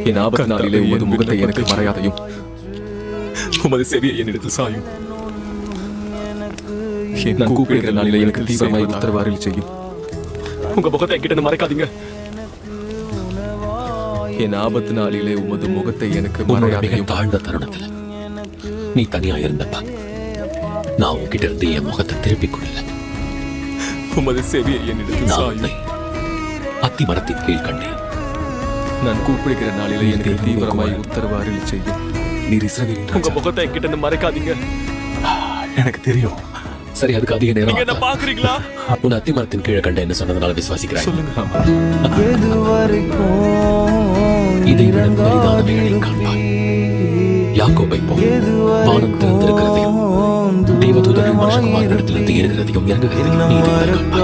என் ஆபத்து நாளிலே உமது முகத்தை எனக்கு மறையாதையும் உமது செவியை என்னிடத்தில் சாயும். நான் கூப்பிடுகிற நாளிலே எனக்கு தீவிரமாய் உத்தரவாரில் செய்யும். உங்க முகத்தை என்கிட்ட மறைக்காதீங்க. என் ஆபத்து நாளிலே உமது முகத்தை எனக்கு மறையாதையும். தாழ்ந்த தருணத்துல நீ தனியா இருந்தப்ப நான் உன்கிட்ட இருந்து என் முகத்தை திருப்பிக் கொள்ளல. உமது செவியை என்னிடத்தில் சாயும். அத்தி மரத்தின் கீழ் கண்டேன். நான் கூப்பிடுகிற நாளிலே எனக்கு தீவிரமாய் உத்தரவாரில் செய்யும். நீர் இஸ்ரவேலின் உங்க முகத்தை என்கிட்ட மறைக்காதீங்க. எனக்கு தெரியும். சரி, அதுக்கு அதிக நேரம் என்ன பாக்குறீங்களா? உன் அத்தி மரத்தின் கீழே கண்ட என்ன சொன்னதுனால விசுவாசிக்கிறாய். இதை விட பெரிதானவைகளை காண்பாய். யாக்கோபை போல் வானம் திறந்திருக்கிறதையும் தேவதூதர்கள் மனுஷகுமாரனிடத்திலிருந்து ஏறுகிறதையும் இறங்குகிறதையும் நீ காண்பாய்.